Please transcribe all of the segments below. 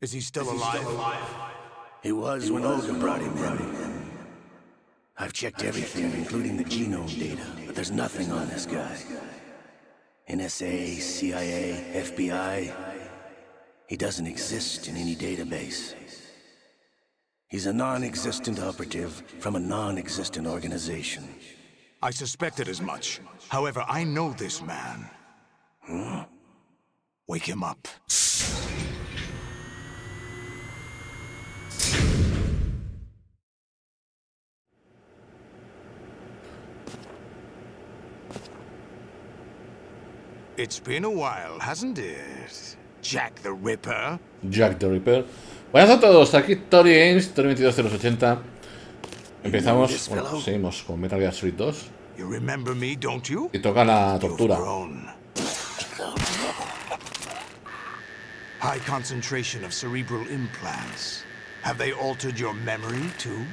Is he still alive? He was when Olga brought him in. I've checked everything, including the genome data, but there's nothing on this guy. NSA, CIA, FBI. He doesn't exist in any database. He's a non-existent operative from a non-existent organization. I suspected as much. However, I know this man. Wake him up. It's been a while, hasn't it? Jack the Ripper. Jack the Ripper. Buenas a todos, aquí Tori Games, Tori 22080. Empezamos, bueno, seguimos con Metal Gear Solid 2. You remember me, don't you? Y toca la tortura. High concentration of cerebral implants. Have they altered your memory too?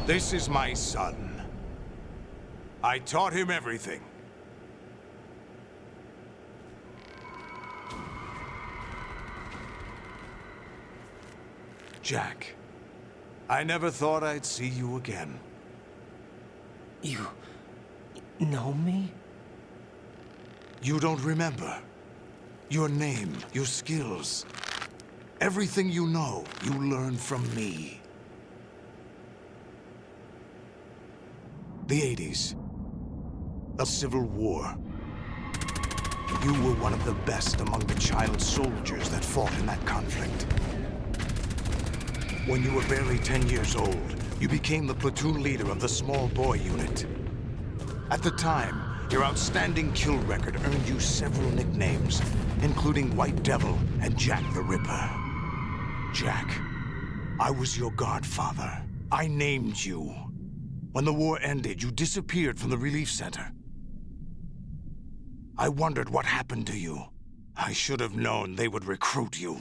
This is my son. I taught him everything. Jack, I never thought I'd see you again. You know me? You don't remember. Your name, your skills. Everything you know, you learned from me. The 80s. A civil war. You were one of the best among the child soldiers that fought in that conflict. When you were barely 10 years old, you became the platoon leader of the small boy unit. At the time, your outstanding kill record earned you several nicknames, including White Devil and Jack the Ripper. Jack, I was your godfather. I named you. When the war ended, you disappeared from the relief center. I wondered what happened to you. I should have known they would recruit you.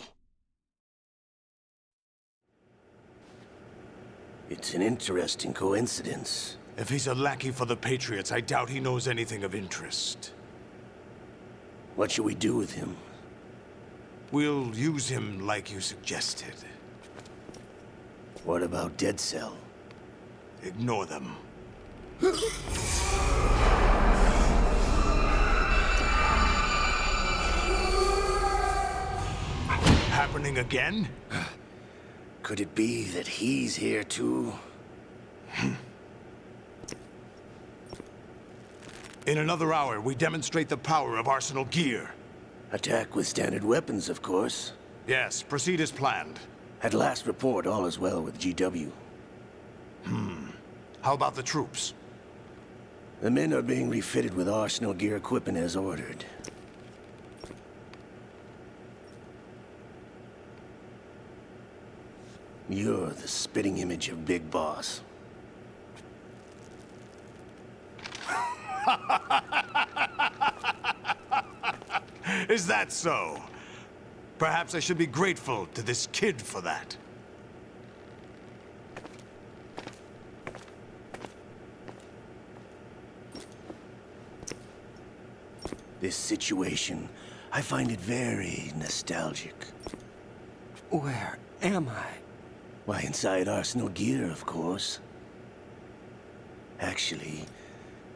It's an interesting coincidence. If he's a lackey for the Patriots, I doubt he knows anything of interest. What should we do with him? We'll use him like you suggested. What about Dead Cell? Ignore them. Happening again? Could it be that he's here too? In another hour, we demonstrate the power of Arsenal gear. Attack with standard weapons, of course. Yes, proceed as planned. At last report, all is well with GW. How about the troops? The men are being refitted with Arsenal gear equipment as ordered. You're the spitting image of Big Boss. Is that so? Perhaps I should be grateful to this kid for that. This situation, I find it very nostalgic. Where am I? Why, inside Arsenal gear, of course. Actually,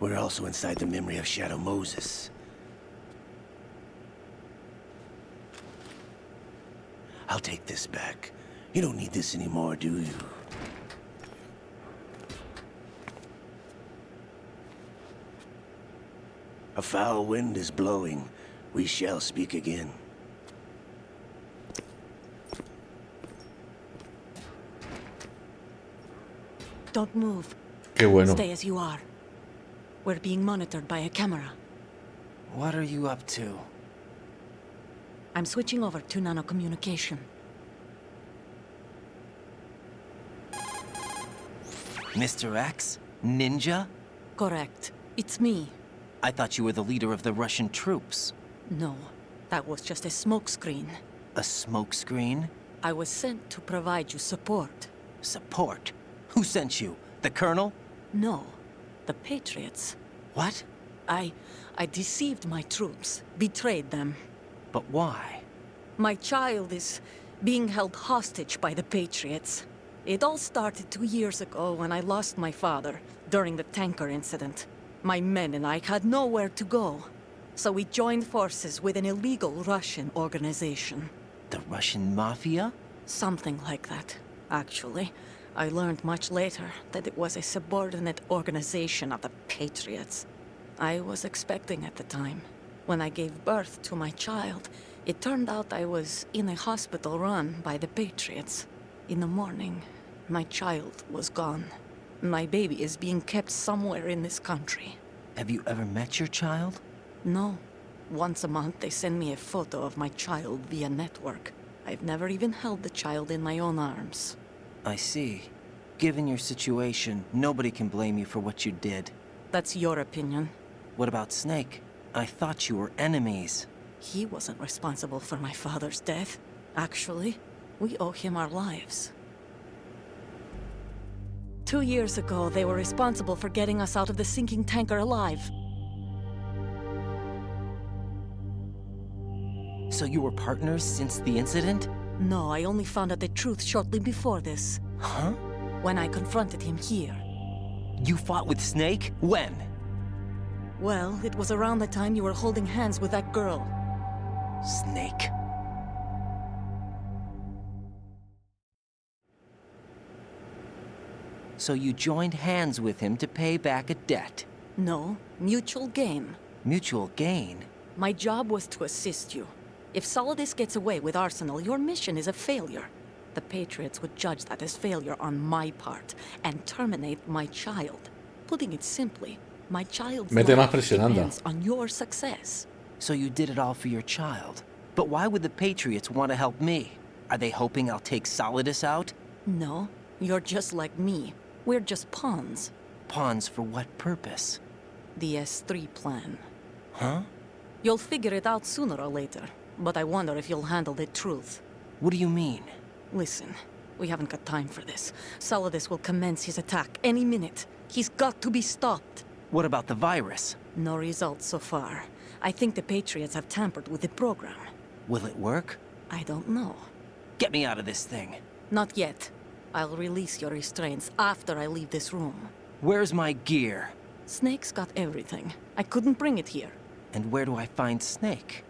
we're also inside the memory of Shadow Moses. I'll take this back. You don't need this anymore, do you? A foul wind is blowing. We shall speak again. Don't move. Qué bueno. Stay as you are. We're being monitored by a camera. What are you up to? I'm switching over to nanocommunication. Mr. X? Ninja? Correct. It's me. I thought you were the leader of the Russian troops. No. That was just a smokescreen. A smokescreen? I was sent to provide you support. Support? Who sent you? The Colonel? No, the Patriots. What? I deceived my troops, betrayed them. But why? My child is being held hostage by the Patriots. It all started 2 years ago when I lost my father during the tanker incident. My men and I had nowhere to go. So we joined forces with an illegal Russian organization. The Russian Mafia? Something like that, actually. I learned much later that it was a subordinate organization of the Patriots. I was expecting at the time. When I gave birth to my child, it turned out I was in a hospital run by the Patriots. In the morning, my child was gone. My baby is being kept somewhere in this country. Have you ever met your child? No. Once a month, they send me a photo of my child via network. I've never even held the child in my own arms. I see. Given your situation, nobody can blame you for what you did. That's your opinion. What about Snake? I thought you were enemies. He wasn't responsible for my father's death. Actually, we owe him our lives. 2 years ago, they were responsible for getting us out of the sinking tanker alive. So you were partners since the incident? No, I only found out the truth shortly before this. Huh? When I confronted him here. You fought with Snake? When? Well, it was around the time you were holding hands with that girl. Snake. So you joined hands with him to pay back a debt? No, mutual gain. Mutual gain? My job was to assist you. If Solidus gets away with Arsenal, your mission is a failure. The Patriots would judge that as failure on my part and terminate my child. Putting it simply, my child's Mete más life presión, anda. depends on your success. So you did it all for your child. But why would the Patriots want to help me? Are they hoping I'll take Solidus out? No, you're just like me. We're just pawns. Pawns for what purpose? The S3 plan. Huh? You'll figure it out sooner or later, but I wonder if you'll handle the truth. What do you mean? Listen, we haven't got time for this. Solidus will commence his attack any minute. He's got to be stopped. What about the virus? No results so far. I think the Patriots have tampered with the program. Will it work? I don't know. Get me out of this thing. Not yet. I'll release your restraints after I leave this room. Where's my gear? Snake's got everything. I couldn't bring it here. And where do I find Snake?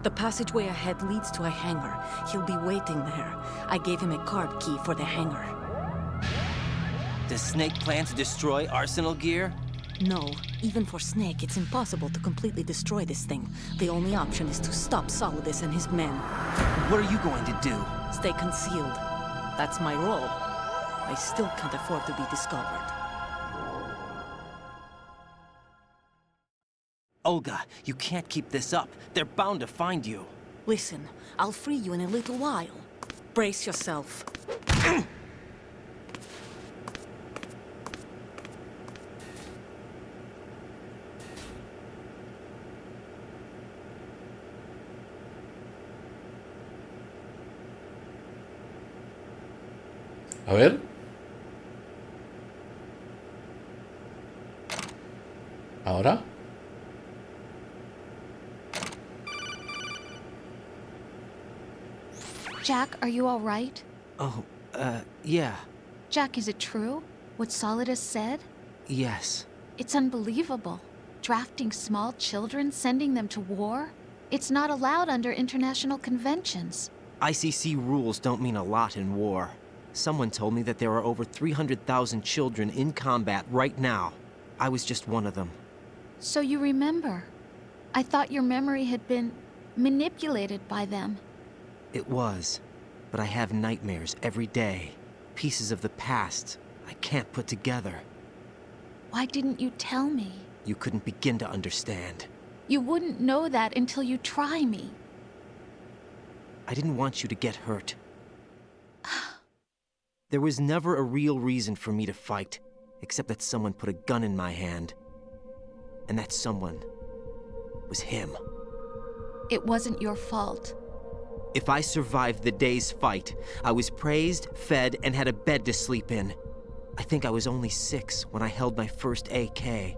The passageway ahead leads to a hangar. He'll be waiting there. I gave him a card key for the hangar. Does Snake plan to destroy Arsenal gear? No, even for Snake, it's impossible to completely destroy this thing. The only option is to stop Solidus and his men. What are you going to do? Stay concealed. That's my role. I still can't afford to be discovered. Olga, you can't keep this up. They're bound to find you. Listen, I'll free you in a little while. Brace yourself. A ver. Ahora. Jack, are you all right? Oh, yeah. Jack, is it true? What Solidus said? Yes. It's unbelievable. Drafting small children, sending them to war? It's not allowed under international conventions. ICC rules don't mean a lot in war. Someone told me that there are over 300,000 children in combat right now. I was just one of them. So you remember. I thought your memory had been manipulated by them. It was. But I have nightmares every day. Pieces of the past I can't put together. Why didn't you tell me? You couldn't begin to understand. You wouldn't know that until you try me. I didn't want you to get hurt. There was never a real reason for me to fight, except that someone put a gun in my hand. And that someone was him. It wasn't your fault. If I survived the day's fight, I was praised, fed, and had a bed to sleep in. I think I was only 6 when I held my first AK.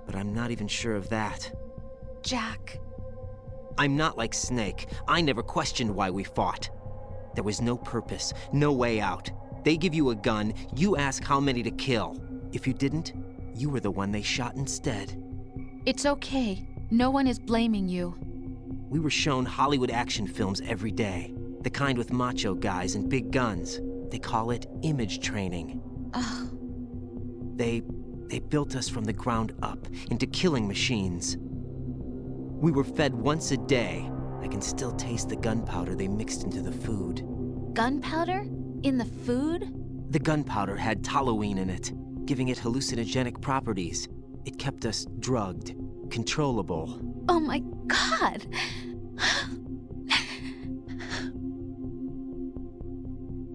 But I'm not even sure of that. Jack. I'm not like Snake. I never questioned why we fought. There was no purpose, no way out. They give you a gun, you ask how many to kill. If you didn't, you were the one they shot instead. It's okay. No one is blaming you. We were shown Hollywood action films every day. The kind with macho guys and big guns. They call it image training. Ugh. They built us from the ground up into killing machines. We were fed once a day. I can still taste the gunpowder they mixed into the food. Gunpowder? In the food? The gunpowder had toluene in it, giving it hallucinogenic properties. It kept us drugged, controllable. Oh my God!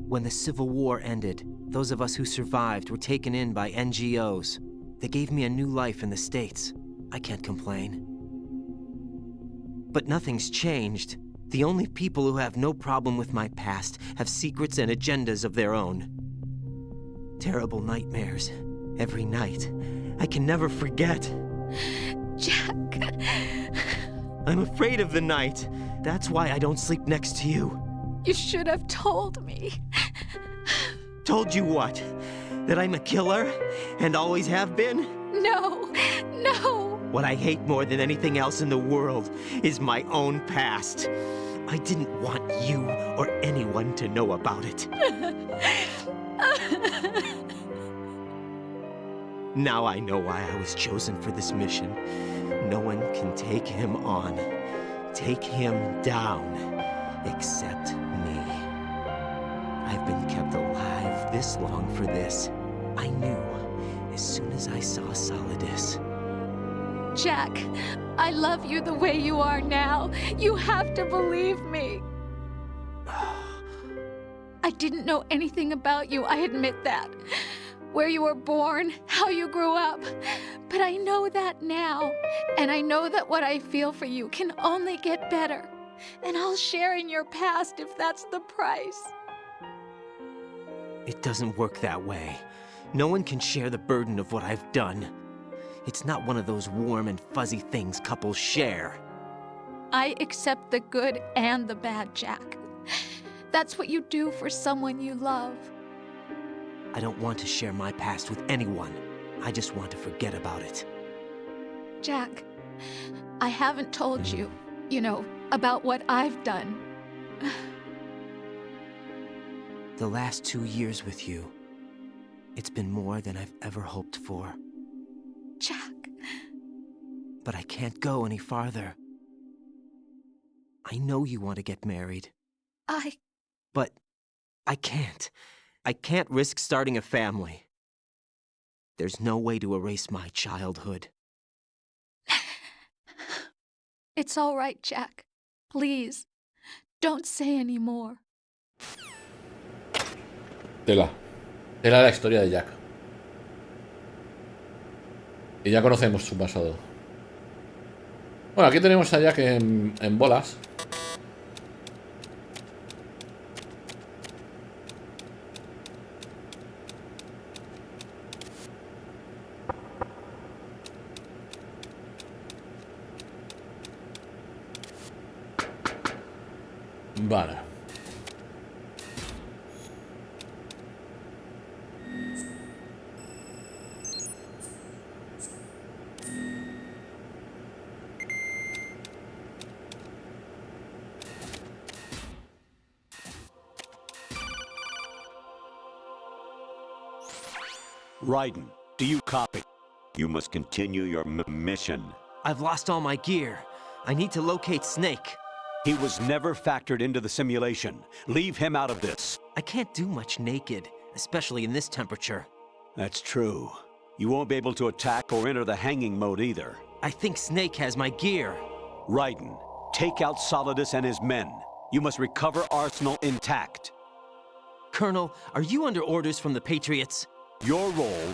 When the Civil War ended, those of us who survived were taken in by NGOs. They gave me a new life in the States. I can't complain. But nothing's changed. The only people who have no problem with my past have secrets and agendas of their own. Terrible nightmares. Every night. I can never forget. Jack. I'm afraid of the night. That's why I don't sleep next to you. You should have told me. Told you what? That I'm a killer? And always have been? No, no. What I hate more than anything else in the world is my own past. I didn't want you or anyone to know about it. Now I know why I was chosen for this mission. No one can take him on, take him down, except me. I've been kept alive this long for this. I knew as soon as I saw Solidus. Jack, I love you the way you are now. You have to believe me. I didn't know anything about you, I admit that. Where you were born, how you grew up. But I know that now. And I know that what I feel for you can only get better. And I'll share in your past if that's the price. It doesn't work that way. No one can share the burden of what I've done. It's not one of those warm and fuzzy things couples share. I accept the good and the bad, Jack. That's what you do for someone you love. I don't want to share my past with anyone. I just want to forget about it. Jack, I haven't told you, about what I've done. The last 2 years with you, it's been more than I've ever hoped for. Jack. But I can't go any farther. I know you want to get married. But I can't. I can't risk starting a family. There's no way to erase my childhood. It's all right, Jack. Please, don't say any more. Tela la historia de Jack. Y ya conocemos su pasado. Bueno, aquí tenemos a Jack en bolas. Vale. Raiden, do you copy? You must continue your mission. I've lost all my gear. I need to locate Snake. He was never factored into the simulation. Leave him out of this. I can't do much naked, especially in this temperature. That's true. You won't be able to attack or enter the hanging mode either. I think Snake has my gear. Raiden, take out Solidus and his men. You must recover Arsenal intact. Colonel, are you under orders from the Patriots? Your role,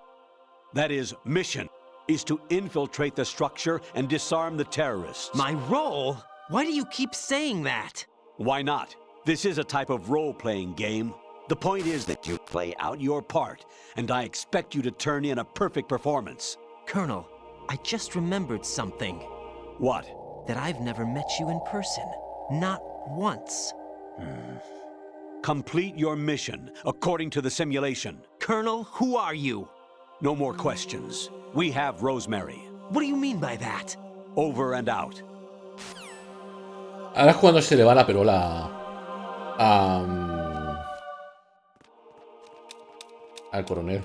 that is, mission, is to infiltrate the structure and disarm the terrorists. My role? Why do you keep saying that? Why not? This is a type of role-playing game. The point is that you play out your part, and I expect you to turn in a perfect performance. Colonel, I just remembered something. What? That I've never met you in person. Not once. Complete your mission, according to the simulation. Colonel, who are you? No more questions. We have Rosemary. What do you mean by that? Over and out. Ahora es cuando se le va la perola al coronel.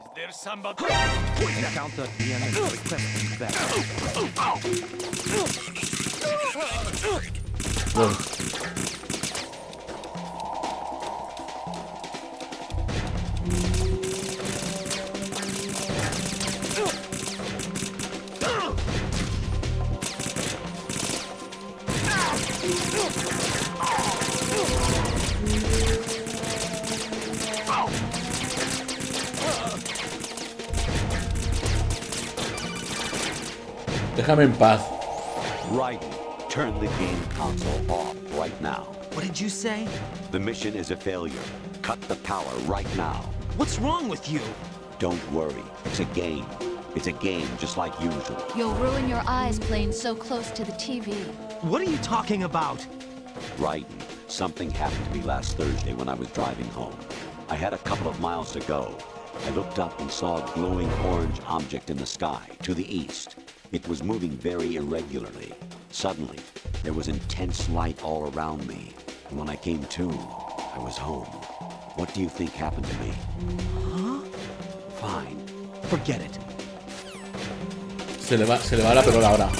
Is there somebody? Encounter the enemy. Requesting back. Bueno. Déjame en paz. Right. Turn the game console off right now. What did you say? The mission is a failure. Cut the power right now. What's wrong with you? Don't worry. It's a game. It's a game just like usual. You'll ruin your eyes playing so close to the TV. What are you talking about? Right. Something happened to me last Thursday when I was driving home. I had a couple of miles to go. I looked up and saw a glowing orange object in the sky to the east. It was moving very irregularly. Suddenly, there was intense light all around me. And when I came to, I was home. What do you think happened to me? Huh? Fine. Forget it. Se le va la perola ahora.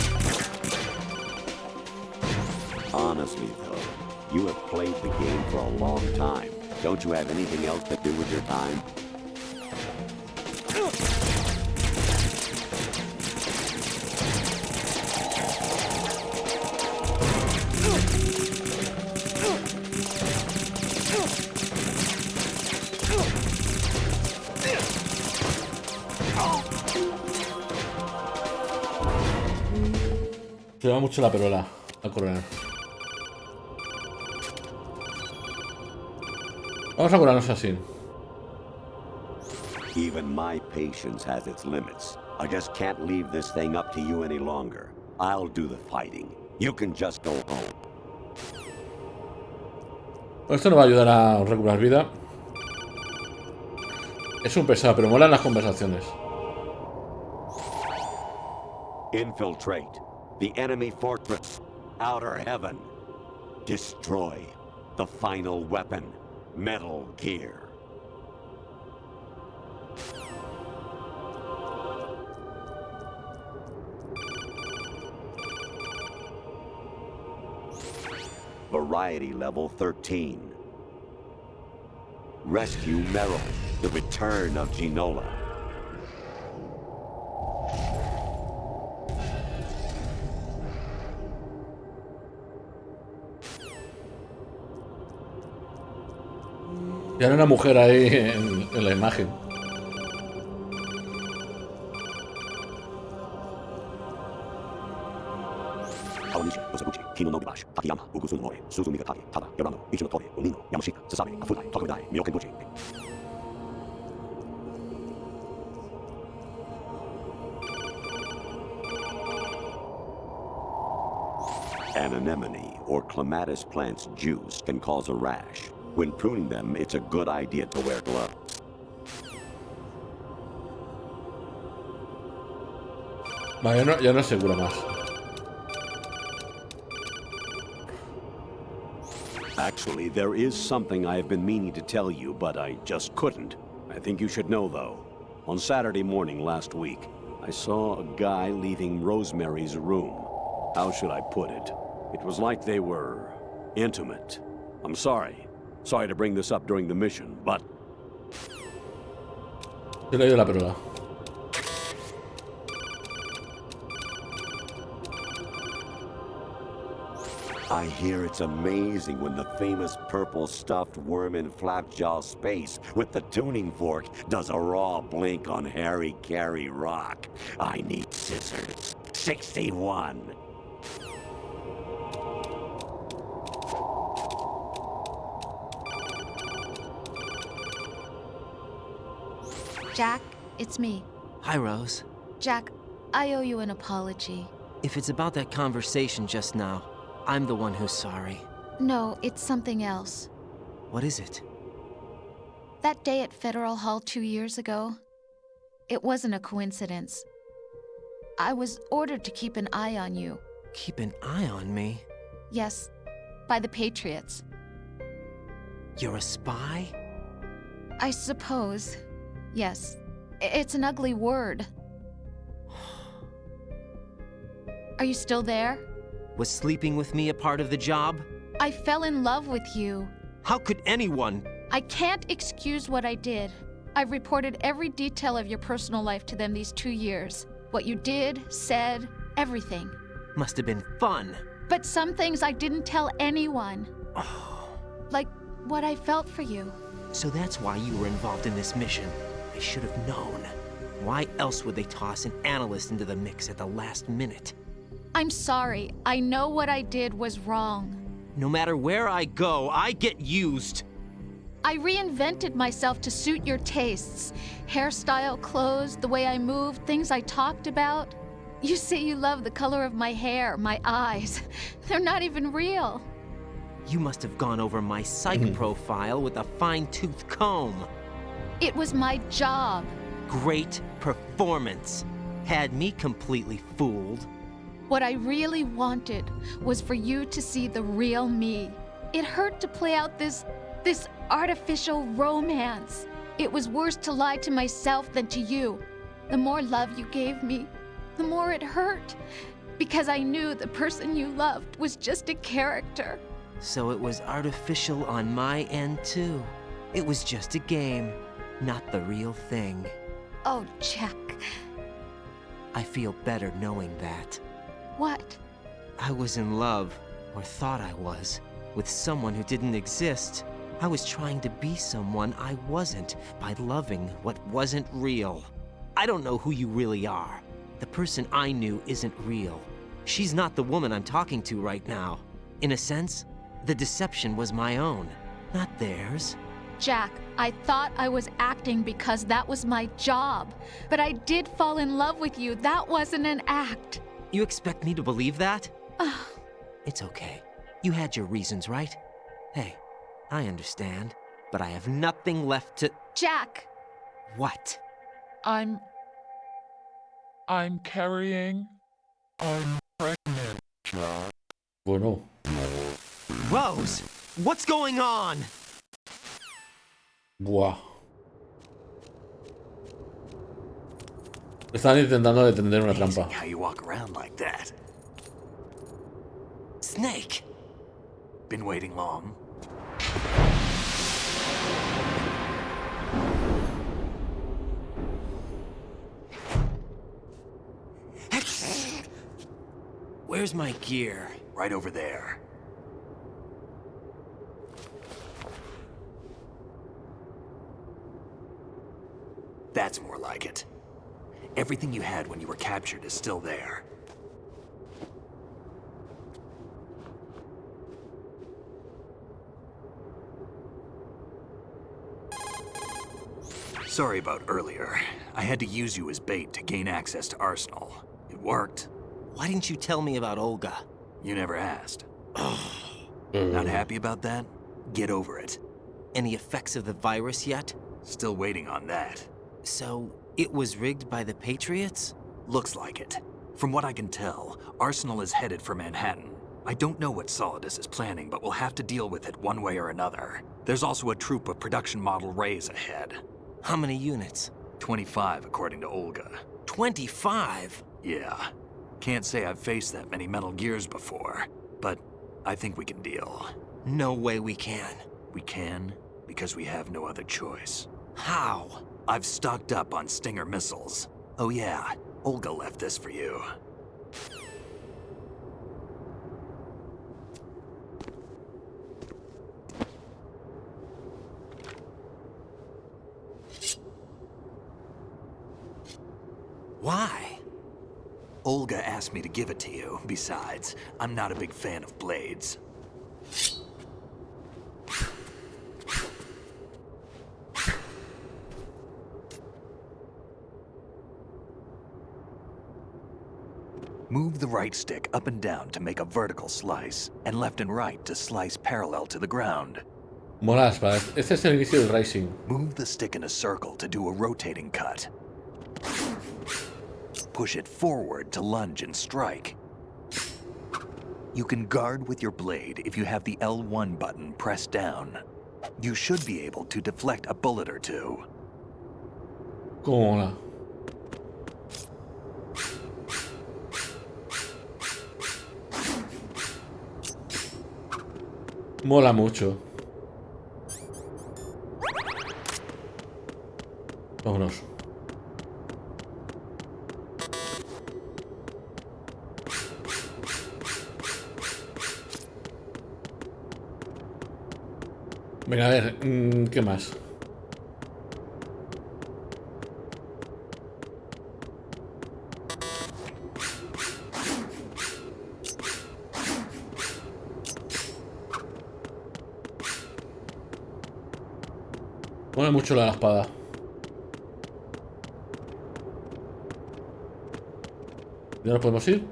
Honestly, though, you have played the game for a long time. Don't you have anything else to do with your time? Se le va mucho la perola al coronel. Vamos a curarnos así. Even my patience has its limits. I just can't leave this thing up to you any longer. I'll do the fighting. You can just go home. Pues esto nos va a ayudar a recuperar vida. Es un pesado, pero molan las conversaciones. Infiltrate the enemy fortress. Outer heaven. Destroy the final weapon. Metal Gear. Variety level 13. Rescue Meryl, the return of Ginola. Y hay una mujer ahí en la imagen. An anemone or clematis plant's juice can cause a rash. When pruning them, it's a good idea to wear gloves. Vale, ya no es seguro más. Actually, there is something I have been meaning to tell you, but I just couldn't. I think you should know, though. On Saturday morning last week, I saw a guy leaving Rosemary's room. How should I put it? It was like they were intimate. I'm sorry. Sorry to bring this up during the mission, but... Yo le doy la perola. I hear it's amazing when the famous purple stuffed worm in Flapjaw space with the tuning fork does a raw blink on Harry Carey rock. I need scissors. 61. Jack, it's me. Hi, Rose. Jack, I owe you an apology. If it's about that conversation just now, I'm the one who's sorry. No, it's something else. What is it? That day at Federal Hall 2 years ago, it wasn't a coincidence. I was ordered to keep an eye on you. Keep an eye on me? Yes, by the Patriots. You're a spy? I suppose. Yes. It's an ugly word. Are you still there? Was sleeping with me a part of the job? I fell in love with you. How could anyone? I can't excuse what I did. I've reported every detail of your personal life to them these 2 years. What you did, said, everything. Must have been fun. But some things I didn't tell anyone. Like what I felt for you. So that's why you were involved in this mission. I should have known. Why else would they toss an analyst into the mix at the last minute? I'm sorry. I know what I did was wrong. No matter where I go, I get used. I reinvented myself to suit your tastes. Hairstyle, clothes, the way I moved, things I talked about. You say you love the color of my hair, my eyes. They're not even real. You must have gone over my psych profile with a fine-tooth comb. It was my job. Great performance. Had me completely fooled. What I really wanted was for you to see the real me. It hurt to play out this artificial romance. It was worse to lie to myself than to you. The more love you gave me, the more it hurt. Because I knew the person you loved was just a character. So it was artificial on my end too. It was just a game, not the real thing. Oh, Jack. I feel better knowing that. What? I was in love, or thought I was, with someone who didn't exist. I was trying to be someone I wasn't by loving what wasn't real. I don't know who you really are. The person I knew isn't real. She's not the woman I'm talking to right now. In a sense, the deception was my own, not theirs. Jack, I thought I was acting because that was my job. But I did fall in love with you. That wasn't an act. You expect me to believe that? It's okay. You had your reasons, right? Hey, I understand, but I have nothing left to... Jack! What? I'm carrying... I'm pregnant, Jack. Bueno. Rose! What's going on? Buah. Están intentando detener una trampa. How you walk around like that? Snake! Been waiting long? Where's my gear? Right over there. That's more like it. Everything you had when you were captured is still there. Sorry about earlier. I had to use you as bait to gain access to Arsenal. It worked. Why didn't you tell me about Olga? You never asked. Not happy about that? Get over it. Any effects of the virus yet? Still waiting on that. So, it was rigged by the Patriots? Looks like it. From what I can tell, Arsenal is headed for Manhattan. I don't know what Solidus is planning, but we'll have to deal with it one way or another. There's also a troop of production model Rays ahead. How many units? 25, according to Olga. 25? Yeah. Can't say I've faced that many Metal Gears before, but I think we can deal. No way we can. We can, because we have no other choice. How? I've stocked up on Stinger missiles. Oh yeah, Olga left this for you. Olga asked me to give it to you. Besides, I'm not a big fan of blades. Move the right stick up and down to make a vertical slice, and left and right to slice parallel to the ground. Mola la espada. Este es el inicio del Rising. Move the stick in a circle to do a rotating cut. Push it forward to lunge and strike. You can guard with your blade if you have the L1 button pressed down. You should be able to deflect a bullet or two. Como mola. Mola mucho. Vámonos. Venga, a ver, ¿qué más? Mola mucho la espada. ¿Ya nos podemos ir?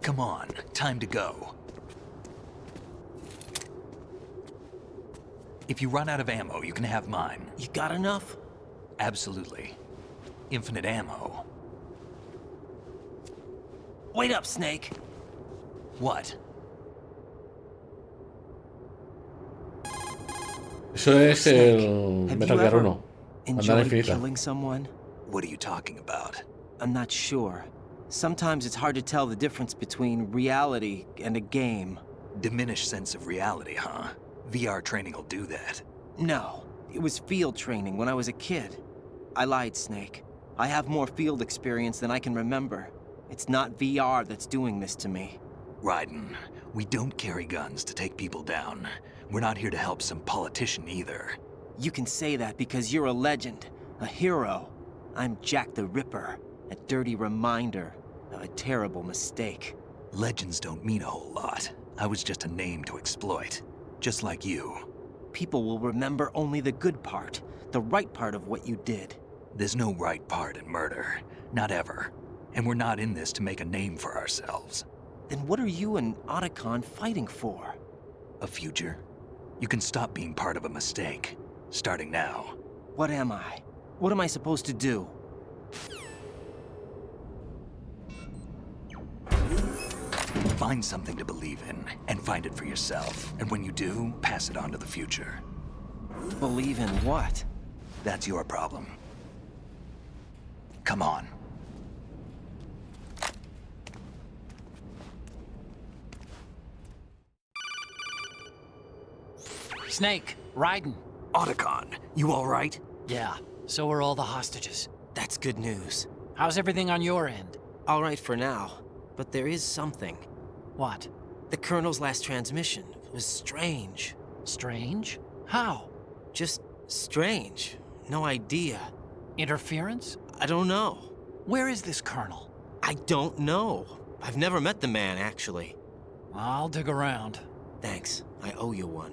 Come on, time to go. If you run out of ammo, you can have mine. You got enough? Absolutely. Infinite ammo. Wait up, Snake. What? Eso es el Have Metal you Gear ever 1. Andar enjoyed infinita. killing someone? What are you talking about? I'm not sure. Sometimes it's hard to tell the difference between reality and a game. Diminished sense of reality, huh? VR training will do that. No, it was field training when I was a kid. I lied, Snake. I have more field experience than I can remember. It's not VR that's doing this to me. Raiden, we don't carry guns to take people down. We're not here to help some politician either. You can say that because you're a legend, a hero. I'm Jack the Ripper, a dirty reminder of a terrible mistake. Legends don't mean a whole lot. I was just a name to exploit, just like you. People will remember only the good part, the right part of what you did. There's no right part in murder, not ever. And we're not in this to make a name for ourselves. Then what are you and Otacon fighting for? A future? You can stop being part of a mistake, starting now. What am I? What am I supposed to do? Find something to believe in, and find it for yourself. And when you do, pass it on to the future. Believe in what? That's your problem. Come on. Snake, Raiden. Otacon, you all right? Yeah, so are all the hostages. That's good news. How's everything on your end? All right for now, but there is something. What? The Colonel's last transmission was strange. Strange? How? Just strange. No idea. Interference? I don't know. Where is this Colonel? I don't know. I've never met the man, actually. I'll dig around. Thanks. I owe you one.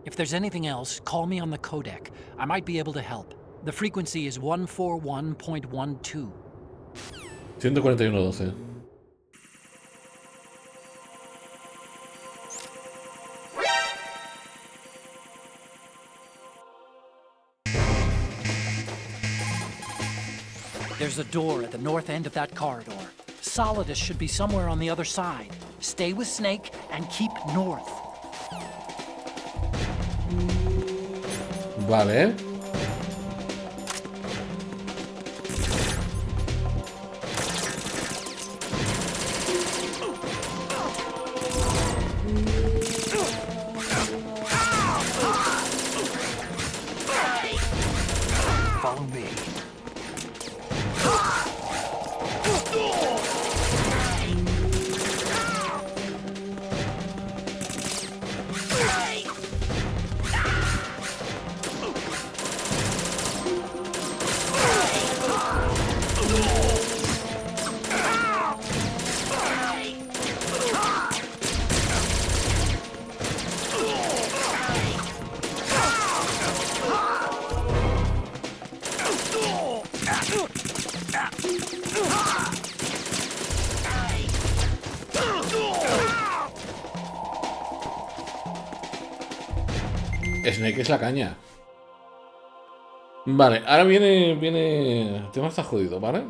If there's anything else, call me on the codec. I might be able to help. The frequency is 141.12. 141.12. There's a door at the north end of that corridor. Solidus should be somewhere on the other side. Stay with Snake and keep north. Vale. Follow me. Snake es la caña. Vale, ahora viene... El tema está jodido, ¿vale?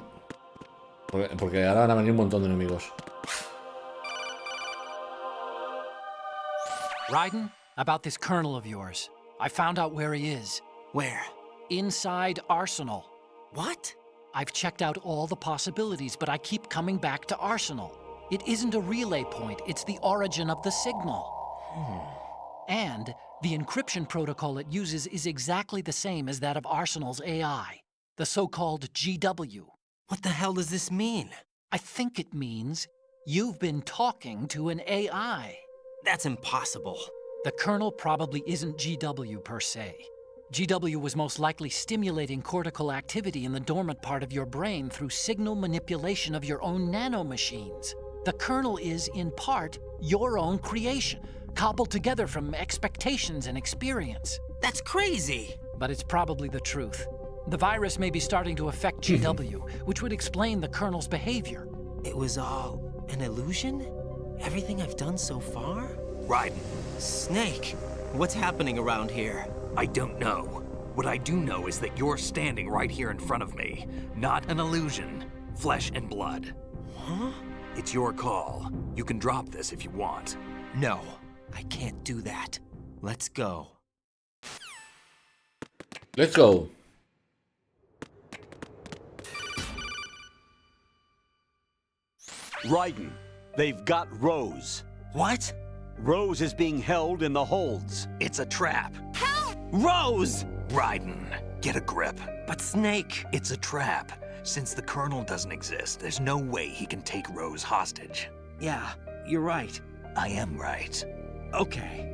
Porque ahora van a venir un montón de enemigos. Raiden, about this colonel of yours. I found out where he is. Where? Inside Arsenal. What? I've checked out all the possibilities, but I keep coming back to Arsenal. It isn't a relay point, it's the origin of the signal. And the encryption protocol it uses is exactly the same as that of Arsenal's AI, the so-called GW. What the hell does this mean? I think it means you've been talking to an AI. That's impossible. The kernel probably isn't GW per se. GW was most likely stimulating cortical activity in the dormant part of your brain through signal manipulation of your own nanomachines. The kernel is, in part, your own creation, cobbled together from expectations and experience. That's crazy! But it's probably the truth. The virus may be starting to affect GW, which would explain the kernel's behavior. It was all an illusion? Everything I've done so far? Raiden, Snake, what's happening around here? I don't know. What I do know is that you're standing right here in front of me. Not an illusion. Flesh and blood. Huh? It's your call. You can drop this if you want. No, I can't do that. Let's go. Let's go. Raiden, they've got Rose. What? Rose is being held in the holds. It's a trap. Rose! Raiden, get a grip. But Snake... It's a trap. Since the Colonel doesn't exist, there's no way he can take Rose hostage. Yeah, you're right. I am right. Okay.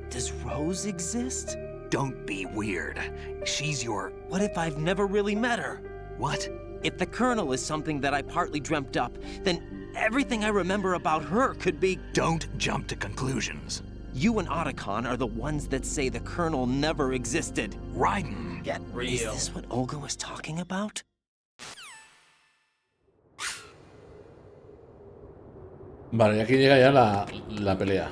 Does Rose exist? Don't be weird. She's your... What if I've never really met her? What? If the Colonel is something that I partly dreamt up, then everything I remember about her could be... Don't jump to conclusions. You and Otacon are the ones that say the Colonel never existed. Raiden! Get real. Is this what Olga was talking about? Vale, y aquí llega ya la pelea.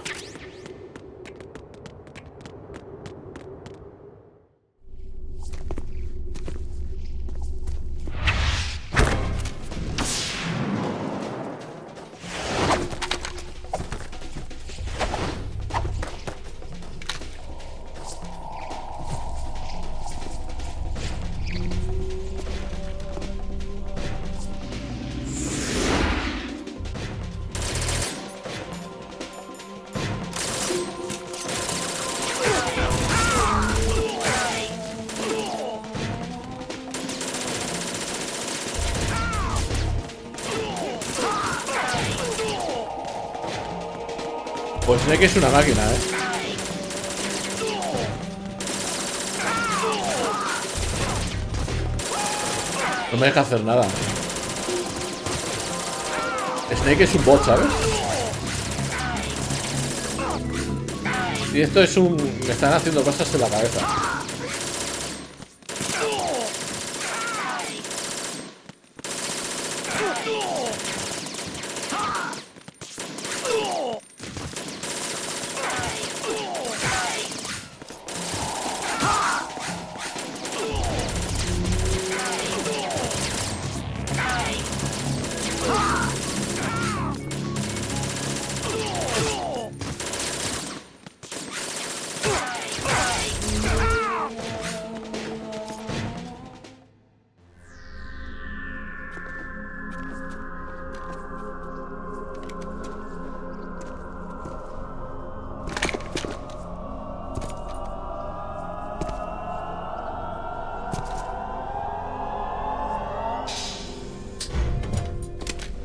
Pues Snake es una máquina, ¿eh? No me deja hacer nada. Snake es un bot, ¿sabes? Y esto es un... Me están haciendo cosas en la cabeza.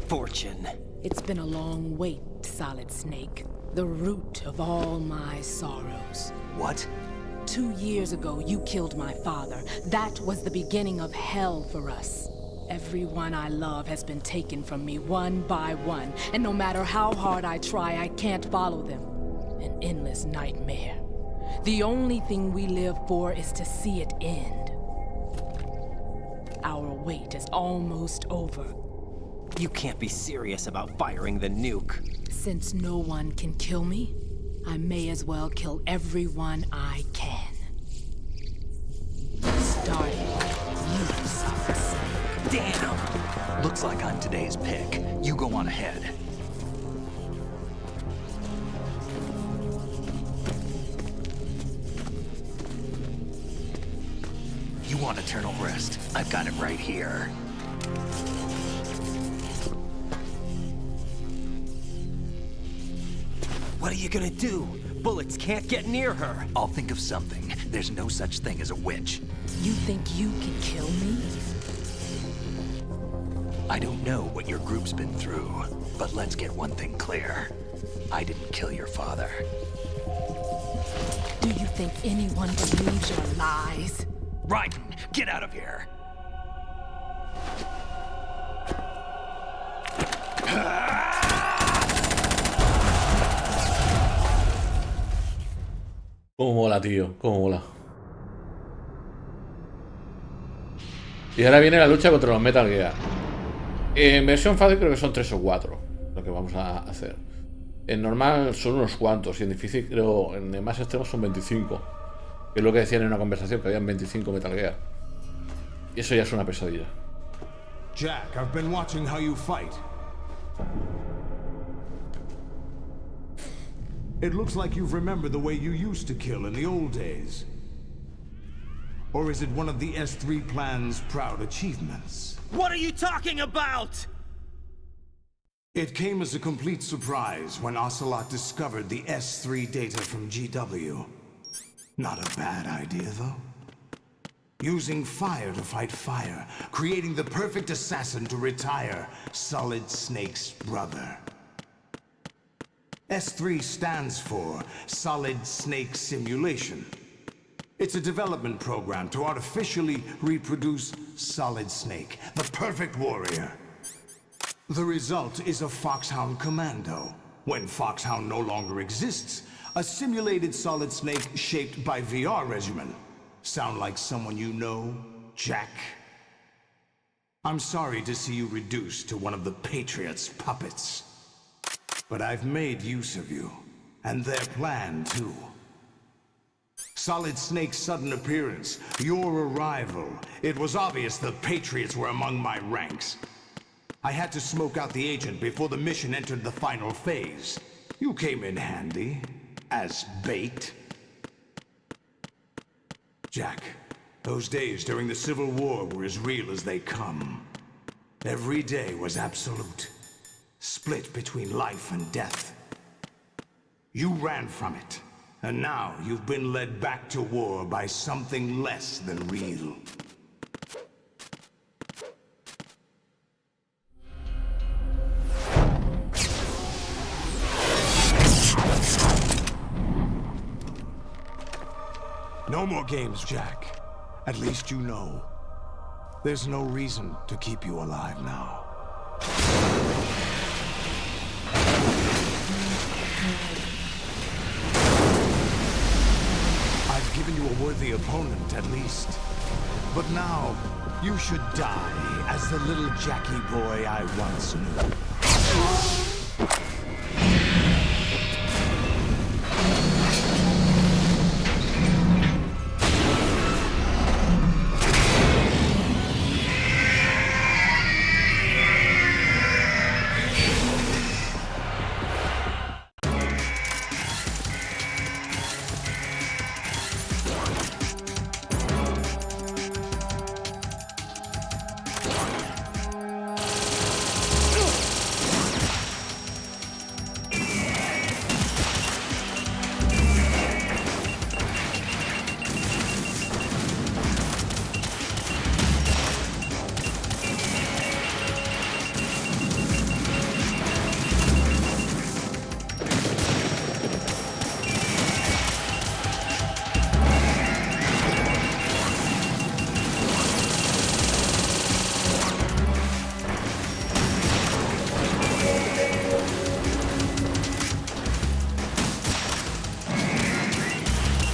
Fortune. It's been a long wait, Solid Snake. The root of all my sorrows. What? 2 years ago, you killed my father. That was the beginning of hell for us. Everyone I love has been taken from me one by one, and no matter how hard I try, I can't follow them. An endless nightmare. The only thing we live for is to see it end. our wait is almost over. You can't be serious about firing the nuke. Since no one can kill me, I may as well kill everyone I can. Starting with you, Solid Snake. Damn! Looks like I'm today's pick. You go on ahead. You want eternal rest? I've got it right here. What are you gonna do? Bullets can't get near her. I'll think of something. There's no such thing as a witch. You think you can kill me? I don't know what your group's been through, but let's get one thing clear. I didn't kill your father. Do you think anyone believes your lies? Raiden, get out of here! Cómo mola, tío, cómo mola. Y ahora viene la lucha contra los Metal Gear. En versión fácil creo que son 3 o 4 lo que vamos a hacer. En normal son unos cuantos y en difícil creo en el más extremo son 25. Que es lo que decían en una conversación, que habían 25 Metal Gear. Y eso ya es una pesadilla. Jack, I've been watching how you fight. It looks like you've remembered the way you used to kill in the old days. Or is it one of the S3 plan's proud achievements? What are you talking about? It came as a complete surprise when Ocelot discovered the S3 data from GW. Not a bad idea, though. Using fire to fight fire, creating the perfect assassin to retire Solid Snake's brother. S3 stands for Solid Snake Simulation. It's a development program to artificially reproduce Solid Snake, the perfect warrior. The result is a Foxhound Commando. When Foxhound no longer exists, a simulated Solid Snake shaped by VR regimen. Sound like someone you know, Jack? I'm sorry to see you reduced to one of the Patriots' puppets. But I've made use of you, and their plan too. Solid Snake's sudden appearance, your arrival. It was obvious the Patriots were among my ranks. I had to smoke out the agent before the mission entered the final phase. You came in handy, as bait. Jack, those days during the Civil War were as real as they come. Every day was absolute. Split between life and death. You ran from it, and now you've been led back to war by something less than real. No more games, Jack. At least you know. There's no reason to keep you alive now. I've given you a worthy opponent, at least. But now, you should die as the little Jackie boy I once knew.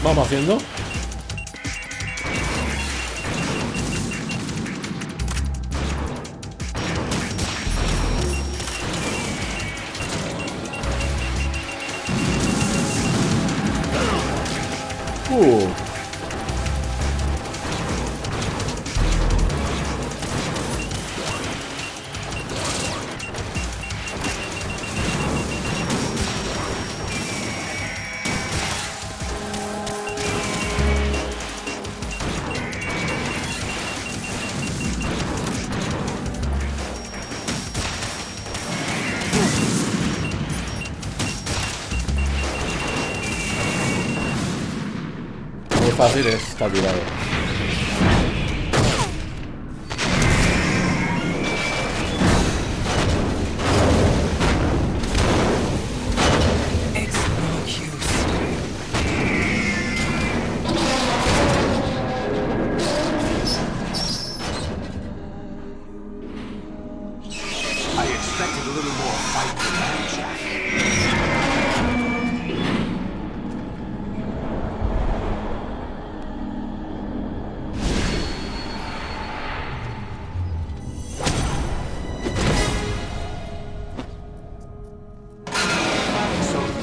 Vamos haciendo. Fácil está tirado. I expected a little more fight than that, Jack.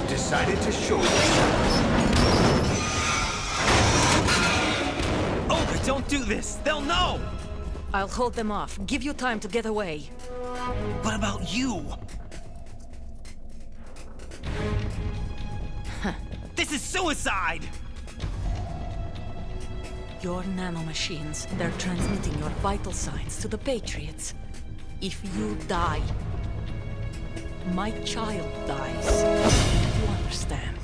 Decided to show Olga, don't do this! They'll know! I'll hold them off. Give you time to get away. What about you? This is suicide! Your nanomachines, they're transmitting your vital signs to the Patriots. If you die, my child dies. You understand?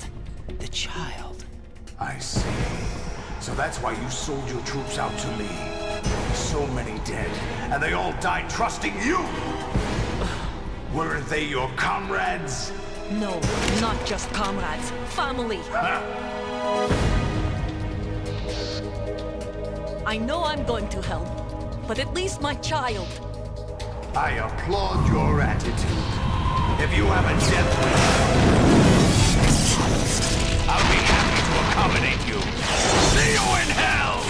The child. I see. So that's why you sold your troops out to me. So many dead, and they all died trusting you! Weren't they your comrades? No, not just comrades. Family. I know I'm going to help, but at least my child. I applaud your attitude. If you have a death wish, I'll be happy to accommodate you. See you in hell!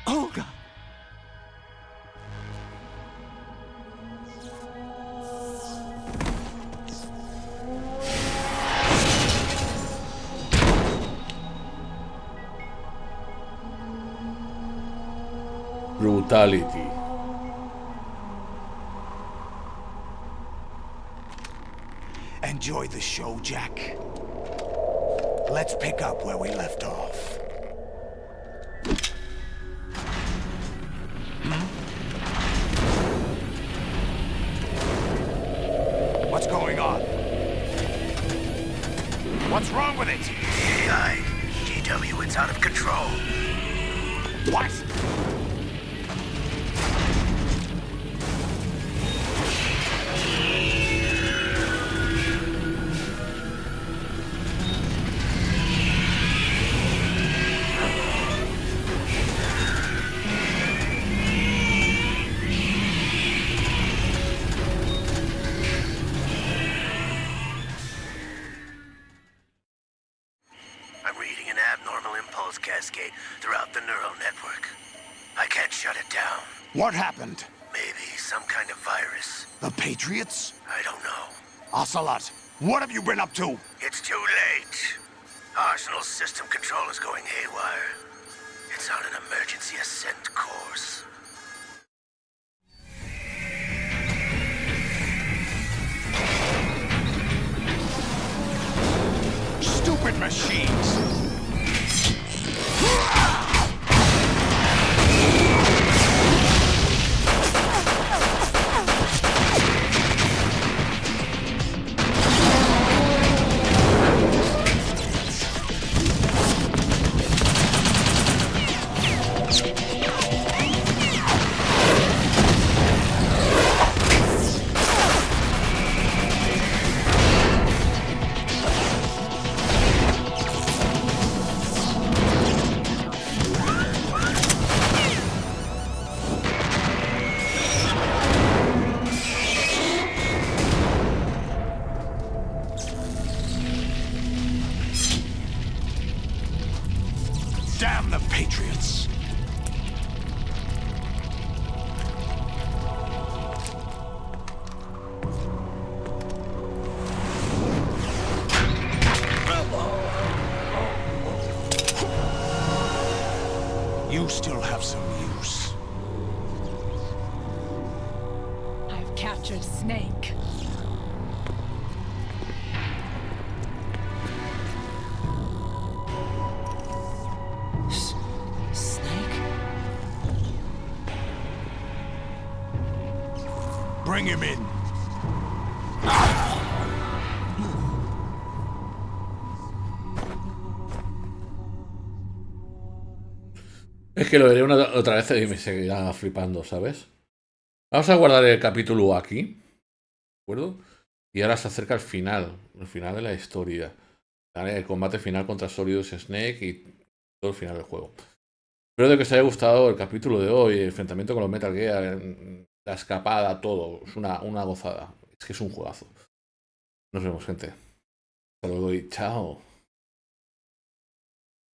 Olga! Brutality. Enjoy the show, Jack. Let's pick up where we left off. What's going on? What's wrong with it? AI, GW, it's out of control. What? Cascade throughout the neural network. I can't shut it down. What happened? Maybe some kind of virus. The Patriots? I don't know. Ocelot, what have you been up to? It's too late. Arsenal's system control is going haywire. It's on an emergency ascent course. Stupid machines! Patriots. You still have some use. I've captured Snake. Snake? Bring him in. Es que lo veré otra vez y me seguirá flipando, ¿sabes? Vamos a guardar el capítulo aquí, ¿de acuerdo? Y ahora se acerca el final de la historia. ¿Vale? El combate final contra Olga y Snake y todo el final del juego. Espero que os haya gustado el capítulo de hoy, el enfrentamiento con los Metal Gear, la escapada, todo. Es una gozada. Es que es un juegazo. Nos vemos, gente. Hasta luego y chao.